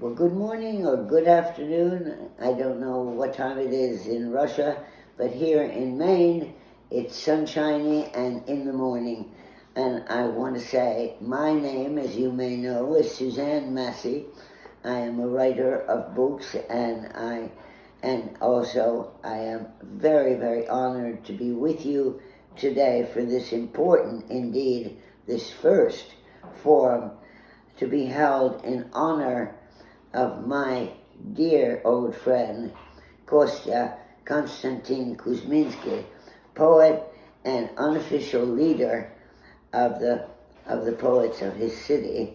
Well, good morning or good afternoon. I don't know what time it is in Russia, but here in Maine, it's sunshiny and in the morning. And I want to say my name, as you may know, is Suzanna Massi. I am a writer of books, and also I am very, very honored to be with you today for this important, indeed, this first forum to be held in honor of my dear old friend, Kostya Konstantin Kuzminsky, poet and unofficial leader of the poets of his city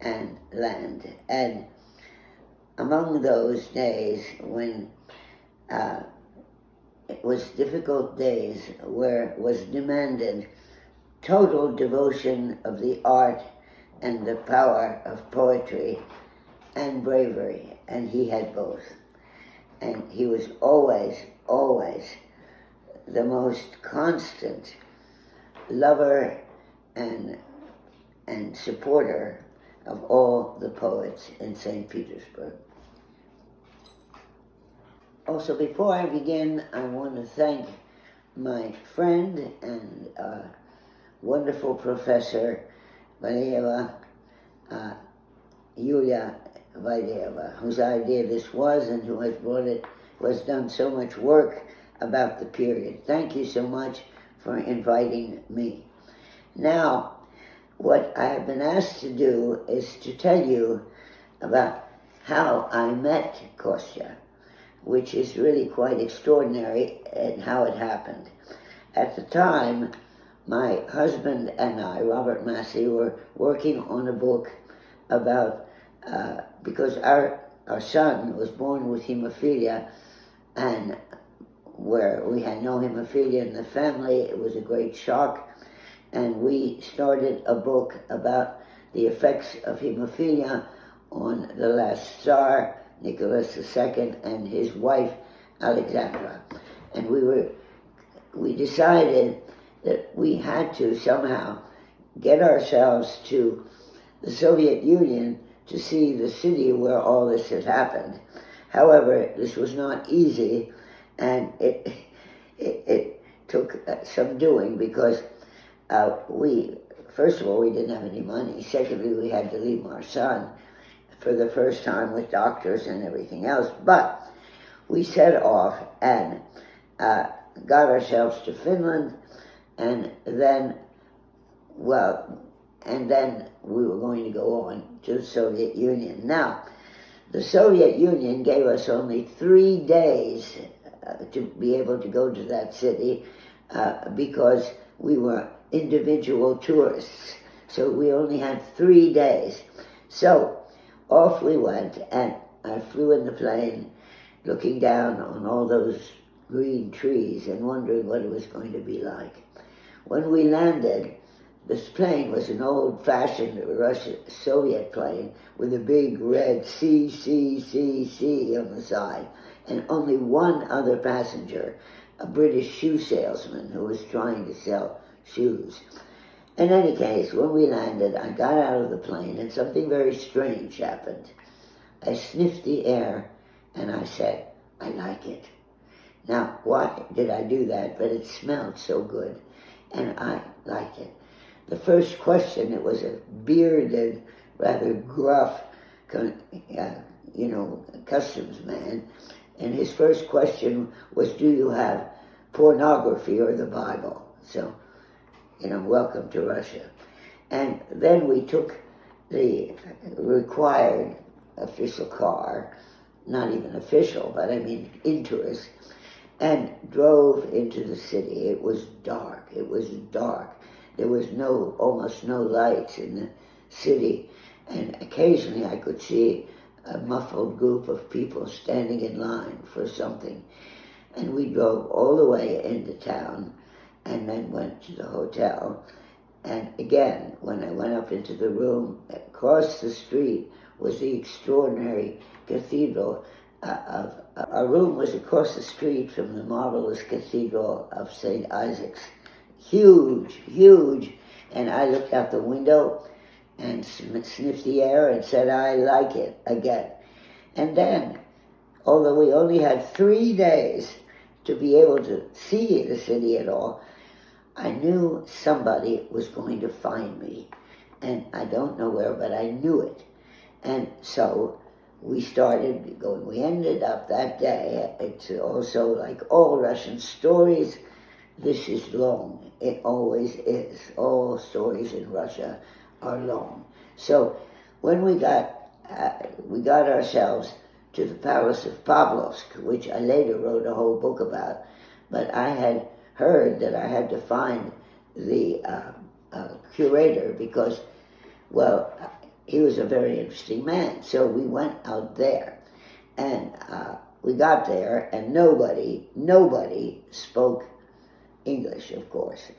and land. And among those days when it was difficult days where was demanded total devotion of the art and the power of poetry and bravery, and he had both. And he was always, always the most constant lover and supporter of all the poets in St. Petersburg. Also, before I begin, I want to thank my friend and wonderful professor, Vaideva, Yulia Vaideva, whose idea this was and who has brought it, who has done so much work about the period. Thank you so much for inviting me. Now, what I have been asked to do is to tell you about how I met Kostya, which is really quite extraordinary and how it happened. At the time, my husband and I, Robert Massi, were working on a book about, because our son was born with hemophilia, and where we had no hemophilia in the family, it was a great shock, and we started a book about the effects of hemophilia on the last Tsar, Nicholas II, and his wife, Alexandra. And we decided that we had to somehow get ourselves to the Soviet Union to see the city where all this had happened. However, this was not easy, and it took some doing, because first of all, we didn't have any money. Secondly, we had to leave our son for the first time with doctors and everything else. But we set off and got ourselves to Finland, and then we were going to go on to the Soviet Union. Now, the Soviet Union gave us only 3 days to be able to go to that city because we were individual tourists. So we only had 3 days. So off we went, and I flew in the plane looking down on all those green trees and wondering what it was going to be like. When we landed, this plane was an old-fashioned Russian Soviet plane with a big red C on the side, and only one other passenger, a British shoe salesman who was trying to sell shoes. In any case, when we landed, I got out of the plane, and something very strange happened. I sniffed the air, and I said, "I like it." Now, why did I do that? But it smelled so good, and I liked it. The first question, it was a bearded, rather gruff, customs man, and his first question was, "Do you have pornography or the Bible?" So, welcome to Russia. And then we took the required official car, not even official, but I mean in tourist, and drove into the city. It was dark. There was almost no lights in the city, and occasionally I could see a muffled group of people standing in line for something. And we drove all the way into town, and then went to the hotel. And again, when I went up into the room, across the street was the extraordinary cathedral our room was across the street from the marvelous cathedral of St. Isaac's. Huge, and I looked out the window, and sniffed the air and said, I like it again. And then, although we only had 3 days to be able to see the city at all, I knew somebody was going to find me. And I don't know where, but I knew it. And so we started going. We ended up that day, it's also like all Russian stories, this is long. It always is. All stories in Russia are long. So when we got ourselves to the Palace of Pavlovsk, which I later wrote a whole book about, but I had heard that I had to find the curator because, well, he was a very interesting man. So we went out there, and we got there, and nobody spoke English, of course.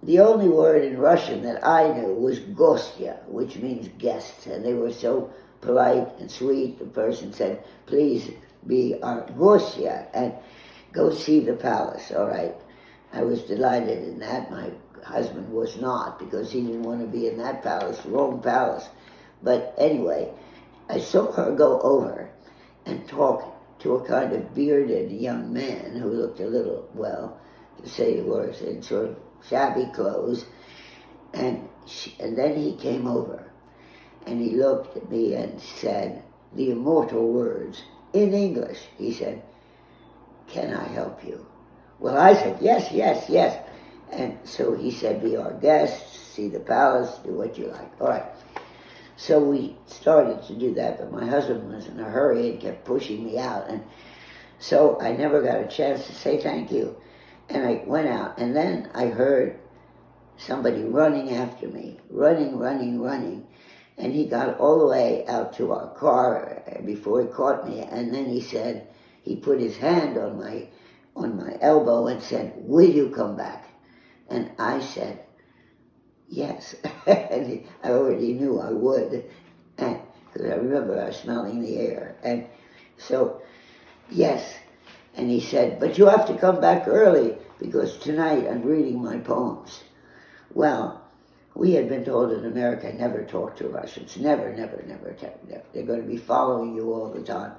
The only word in Russian that I knew was Kostya, which means guests, and they were so polite and sweet. The person said, please be our Kostya and go see the palace. All right. I was delighted in that. My husband was not, because he didn't want to be in that palace, wrong palace. But anyway, I saw her go over and talk to a kind of bearded young man who looked a little, well, to say the worst, in sort of shabby clothes. And then he came over and he looked at me and said the immortal words in English. He said, can I help you? Well, I said, yes, yes, yes. And so he said, be our guests, see the palace, do what you like. All right. So we started to do that, but my husband was in a hurry and kept pushing me out. And so I never got a chance to say thank you. And I went out, and then I heard somebody running after me, running. And he got all the way out to our car before he caught me. And then he said, he put his hand on my elbow and said, will you come back? And I said, yes. And I already knew I would, because I remember I was smelling the air. And so, yes. And he said, but you have to come back early, because tonight I'm reading my poems. Well, we had been told in America, never talk to Russians. Never. They're going to be following you all the time.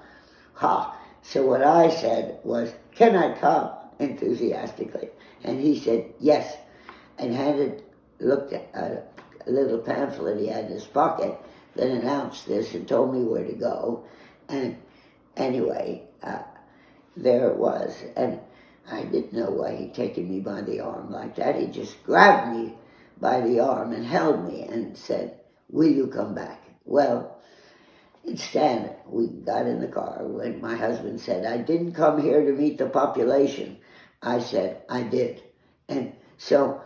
Ha! So what I said was, can I come? Enthusiastically. And he said, yes. And looked at a little pamphlet he had in his pocket that announced this and told me where to go. And anyway, there it was. And I didn't know why he'd taken me by the arm like that. He just grabbed me by the arm and held me and said, will you come back? Well, instead, we got in the car when my husband said, I didn't come here to meet the population. I said, I did. And so,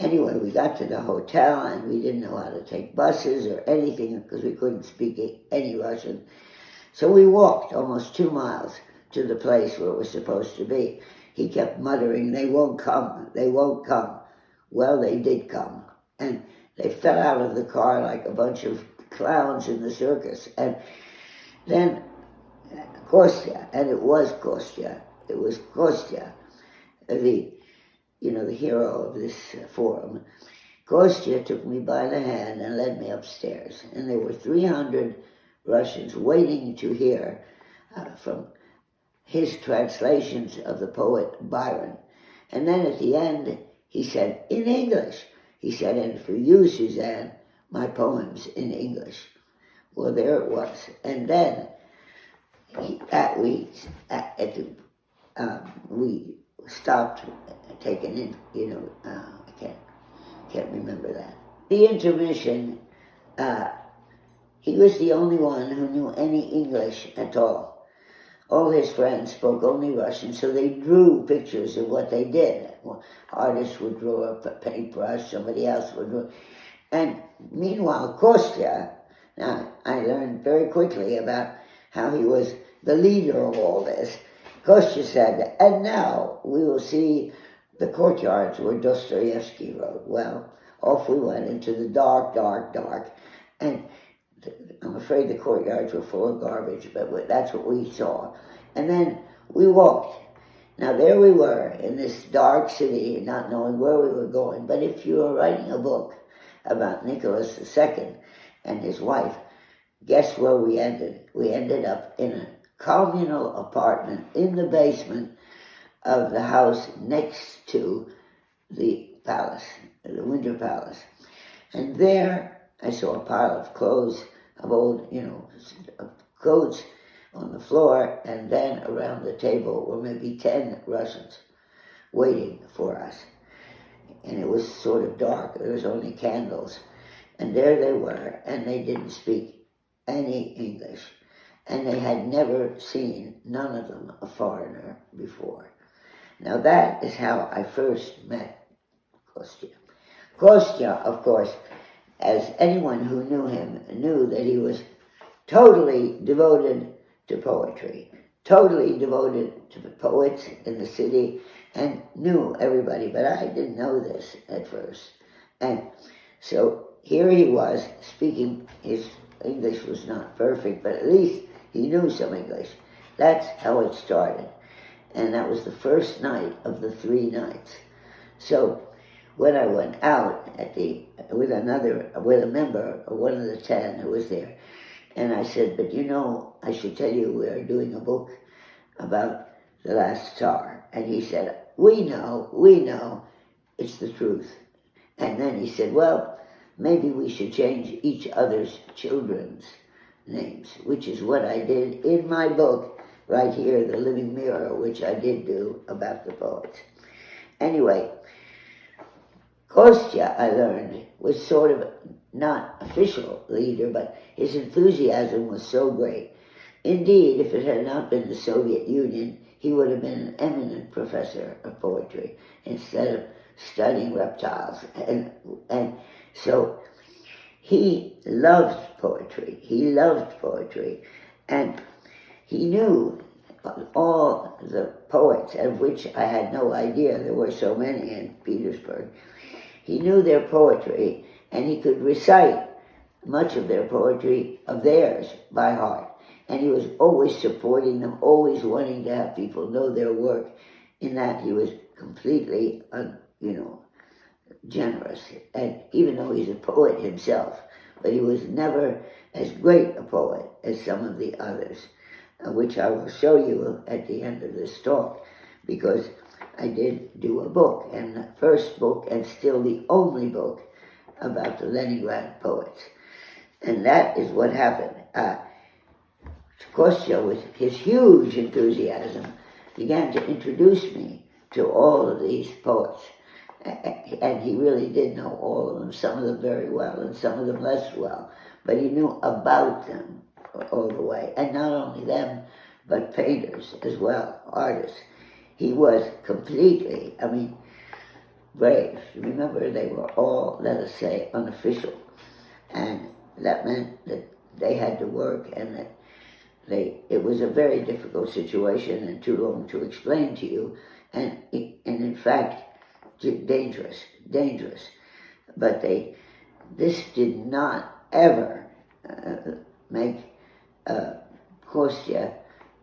anyway, we got to the hotel, and we didn't know how to take buses or anything because we couldn't speak any Russian. So we walked almost 2 miles to the place where it was supposed to be. He kept muttering, they won't come, they won't come. Well, they did come. And they fell out of the car like a bunch of clowns in the circus. And then Kostya, and it was Kostya, the hero of this forum. Kostya took me by the hand and led me upstairs. And there were 300 Russians waiting to hear from his translations of the poet Byron. And then at the end, he said, in English, he said, and for you, Suzanne, my poems in English. Well, there it was. And then we stopped taking in, I can't remember that. The intermission, he was the only one who knew any English at all. All his friends spoke only Russian, so they drew pictures of what they did. Well, artists would draw a paintbrush, somebody else would draw. And meanwhile, Kostya, now I learned very quickly about how he was the leader of all this. Kostya said, and now we will see the courtyards where Dostoevsky wrote. Well, off we went into the dark. And I'm afraid the courtyards were full of garbage, but that's what we saw. And then we walked. Now there we were in this dark city, not knowing where we were going. But if you were writing a book about Nicholas II and his wife, guess where we ended? We ended up in a communal apartment in the basement of the house next to the palace, the Winter Palace. And there I saw a pile of clothes, of old, coats on the floor, and then around the table were maybe 10 Russians waiting for us. And it was sort of dark, there was only candles. And there they were, and they didn't speak any English. And they had never seen, none of them, a foreigner before. Now that is how I first met Kostya. Kostya, of course, as anyone who knew him knew that he was totally devoted to poetry, totally devoted to the poets in the city, and knew everybody, but I didn't know this at first. And so here he was speaking, his English was not perfect, but at least he knew some English. That's how it started. And that was the first night of the 3 nights. So when I went out with a member of one of the 10 who was there, and I said, but I should tell you we are doing a book about the last Tsar. And he said, we know, it's the truth. And then he said, well, maybe we should change each other's children's names, which is what I did in my book, right here, The Living Mirror, which I did do about the poets. Anyway, Kostya, I learned, was sort of not official leader, but his enthusiasm was so great. Indeed, if it had not been the Soviet Union, he would have been an eminent professor of poetry instead of studying reptiles. And so he loved poetry. And he knew all the poets, of which I had no idea. There were so many in Petersburg. He knew their poetry, and he could recite much of their poetry, of theirs, by heart. And he was always supporting them, always wanting to have people know their work. In that he was completely, generous. And even though he's a poet himself, but he was never as great a poet as some of the others, which I will show you at the end of this talk, because I did do a book, and the first book, and still the only book, about the Leningrad poets. And that is what happened. Kostya, with his huge enthusiasm, began to introduce me to all of these poets. And he really did know all of them, some of them very well and some of them less well. But he knew about them all the way. And not only them, but painters as well, artists. He was completely, brave. Remember, they were all, let us say, unofficial. And that meant that they had to work, and that it was a very difficult situation and too long to explain to you, and in fact, dangerous. But this did not ever make Kostya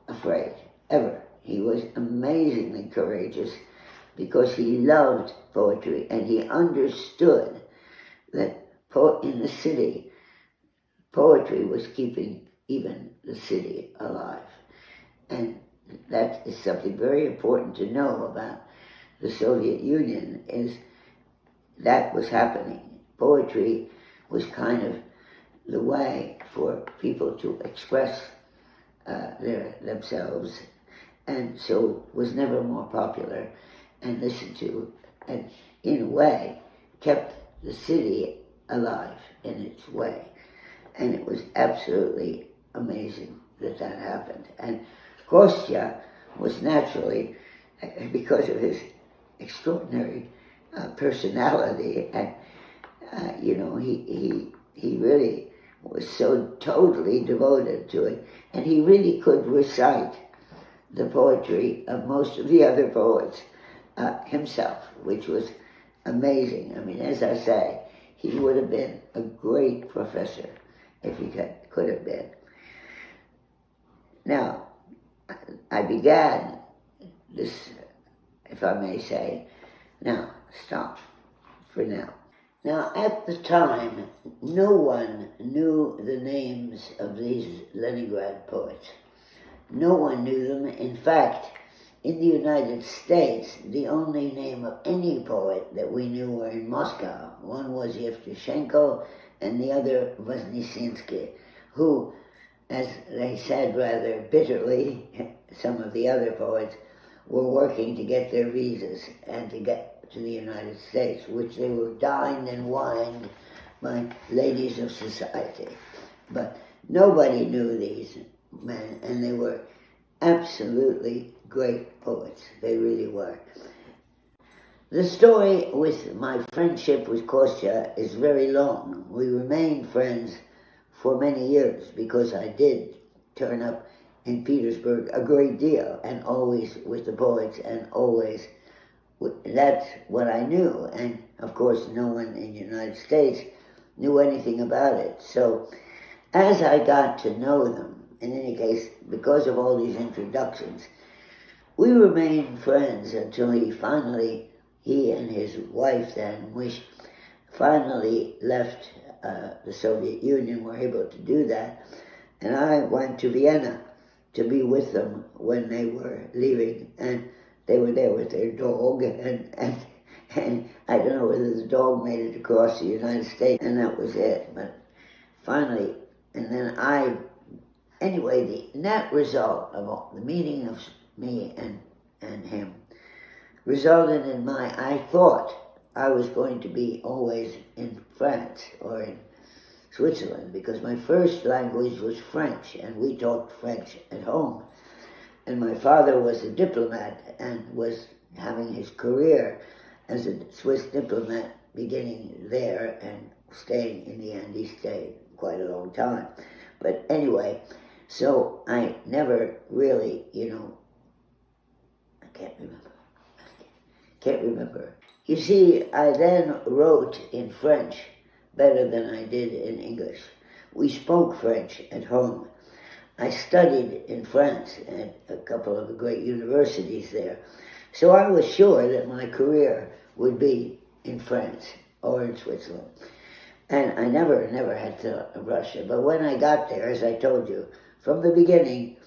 afraid, ever. He was amazingly courageous because he loved poetry, and he understood that in the city, poetry was keeping even the city alive. And that is something very important to know about the Soviet Union, is that was happening. Poetry was kind of the way for people to express themselves, and so was never more popular and listened to, and in a way kept the city alive in its way. And it was absolutely amazing that happened. And Kostya was naturally, because of his extraordinary personality, and he really was so totally devoted to it, and he really could recite the poetry of most of the other poets himself, which was amazing. As I say, he would have been a great professor if he could have been. Now, I began this, if I may say, now, stop for now. Now, at the time, no one knew the names of these Leningrad poets. No one knew them. In fact, in the United States, the only name of any poet that we knew were in Moscow. One was Yevtushenko, and the other was Nijinsky, who, as they said rather bitterly, some of the other poets, were working to get their visas and to get to the United States, which they were dined and wined by ladies of society. But nobody knew these men, and they were absolutely great poets. They really were. The story with my friendship with Kostya is very long. We remained friends for many years because I did turn up in Petersburg a great deal, and always with the poets, and always that's what I knew. And of course no one in the United States knew anything about it. So as I got to know them, in any case, because of all these introductions, we remained friends until he and his wife then, which finally left the Soviet Union, were able to do that. And I went to Vienna to be with them when they were leaving, and they were there with their dog, and I don't know whether the dog made it across the United States, and that was it. But finally, and then anyway, the net result of all, the meeting of me and him resulted in I thought I was going to be always in France or in Switzerland, because my first language was French, and we talked French at home. And my father was a diplomat and was having his career as a Swiss diplomat, beginning there and staying, in the end, he stayed quite a long time. But anyway, so I never really, I can't remember. You see, I then wrote in French better than I did in English. We spoke French at home. I studied in France at a couple of the great universities there. So I was sure that my career would be in France or in Switzerland. And I never had thought of Russia. But when I got there, as I told you, from the beginning,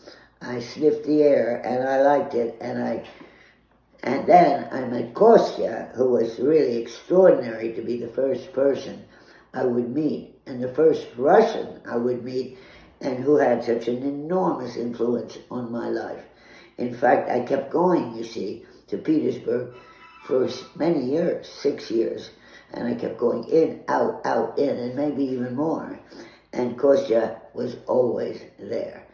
I sniffed the air and I liked it. And then I met Kostya, who was really extraordinary to be the first person I would meet, and the first Russian I would meet, and who had such an enormous influence on my life. In fact, I kept going, you see, to Petersburg for many years, 6 years, and I kept going in, out, in, and maybe even more. And Kostya was always there.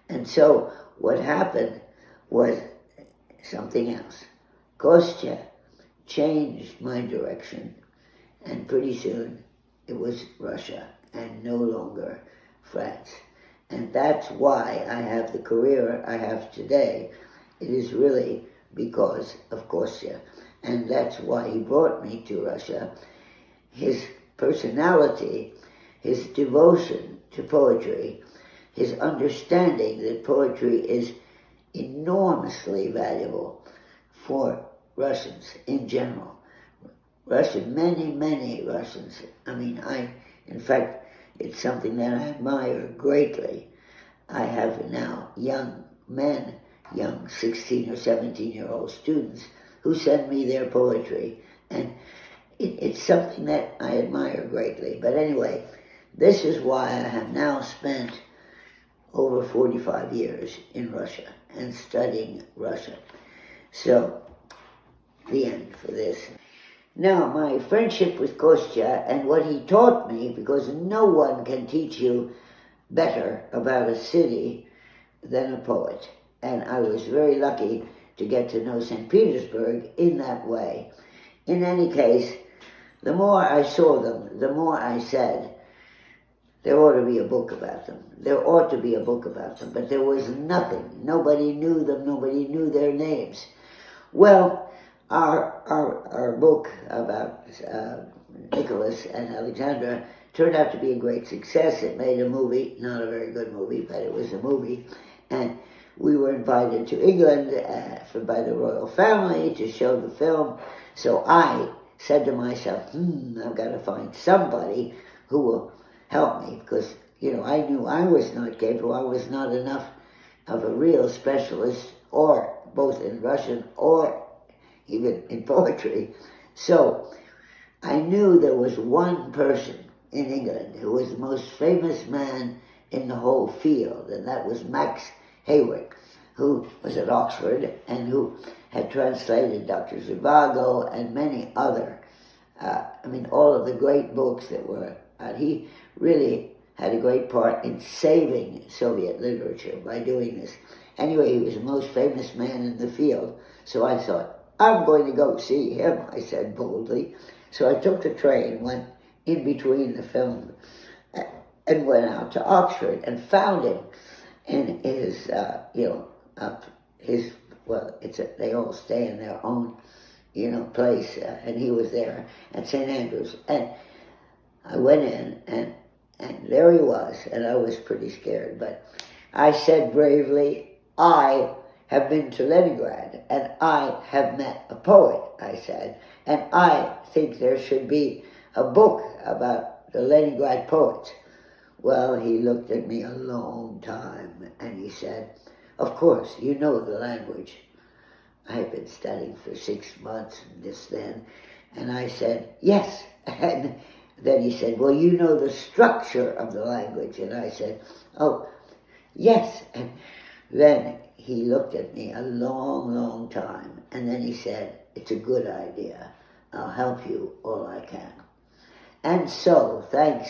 And so what happened was something else. Kostya changed my direction, and pretty soon it was Russia and no longer France. And that's why I have the career I have today. It is really because of Kostya. And that's why he brought me to Russia. His personality, his devotion to poetry, his understanding that poetry is enormously valuable for Russians in general. Many Russians. I mean, in fact, it's something that I admire greatly. I have now young 16 or 17-year-old students who send me their poetry, and it's something that I admire greatly. But anyway, this is why I have now spent over 45 years in Russia and studying Russian. So, the end for this. Now, my friendship with Kostya and what he taught me, because no one can teach you better about a city than a poet. And I was very lucky to get to know St. Petersburg in that way. In any case, the more I saw them, the more I said, there ought to be a book about them. There ought to be a book about them. But there was nothing. Nobody knew them. Nobody knew their names. Well, our book about Nicholas and Alexandra turned out to be a great success. It made a movie, not a very good movie, but it was a movie. And we were invited to England by the royal family to show the film. So I said to myself, I've got to find somebody who will help me, because, I knew I was not capable. I was not enough of a real specialist, or both in Russian or even in poetry. So I knew there was one person in England who was the most famous man in the whole field, and that was Max Hayward, who was at Oxford and who had translated Dr. Zhivago and many other, all of the great books that were, he really had a great part in saving Soviet literature by doing this. Anyway, he was the most famous man in the field, so I thought, I'm going to go see him, I said boldly. So I took the train, went in between the film, and went out to Oxford and found him in his, they all stay in their own, place, and he was there at St. Andrews. And I went in, and there he was, and I was pretty scared, but I said bravely, I have been to Leningrad, and I have met a poet, I said, and I think there should be a book about the Leningrad poets. Well, he looked at me a long time, and he said, of course, you know the language. I had been studying for 6 months just then, and I said, yes. And then he said, well, you know the structure of the language. And I said, oh, yes. And then he looked at me a long, long time, and then he said, it's a good idea. I'll help you all I can. And so, thanks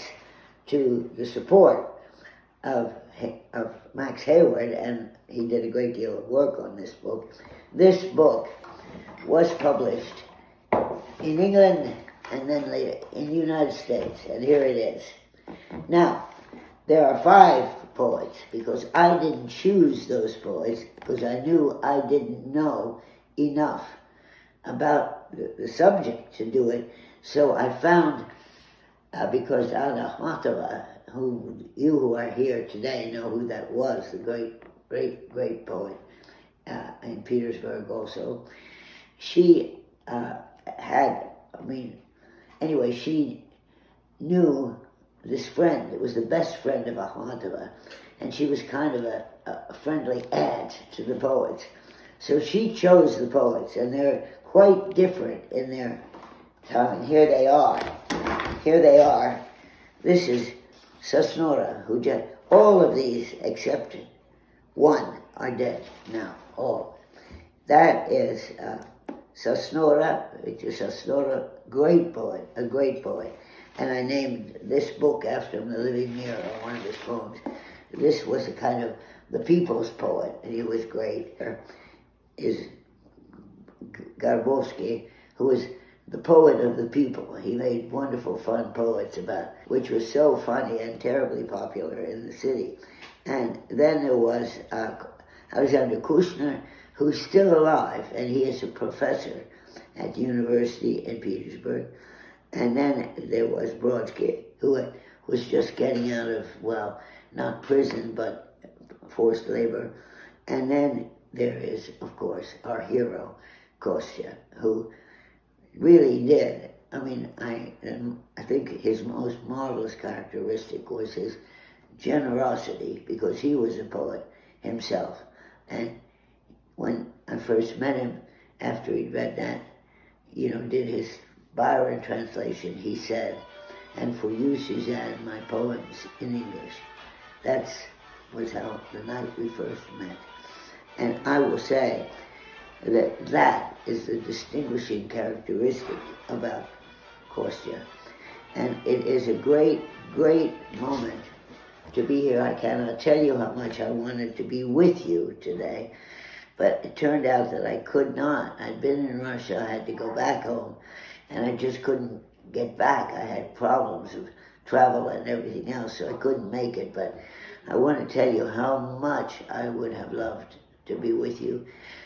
to the support of Max Hayward, and he did a great deal of work on this book. This book was published in England and then later in the United States, and here it is. Now, there are 5 poets, because I didn't choose those poets, because I knew I didn't know enough about the subject to do it. So I found, because Anna Akhmatova, who are here today know who that was, the great poet in Petersburg also. She she knew this friend. It was the best friend of Akhmatova, and she was kind of a friendly aunt to the poets. So she chose the poets, and they're quite different in their time. Here they are. This is Sosnora, who just, all of these except one are dead now, all. That is Sosnora, great poet, a great poet. And I named this book after him, The Living Mirror, one of his poems. This was a kind of the people's poet, and he was great. Is Garbowski, who was the poet of the people. He made wonderful, fun poets which was so funny and terribly popular in the city. And then there was Alexander Kushner, who's still alive, and he is a professor at the university in Petersburg. And then there was Brodsky, who was just getting out of, not prison, but forced labor. And then there is, of course, our hero, Kostya, who really did. I think his most marvelous characteristic was his generosity, because he was a poet himself. And when I first met him, after he'd read that, did his Byron translation, he said, and for you, Suzanne, my poems in English. That was how the night we first met. And I will say that is the distinguishing characteristic about Kostya. And it is a great, great moment to be here. I cannot tell you how much I wanted to be with you today, but it turned out that I could not. I'd been in Russia, I had to go back home, and I just couldn't get back. I had problems of travel and everything else, so I couldn't make it, but I want to tell you how much I would have loved to be with you.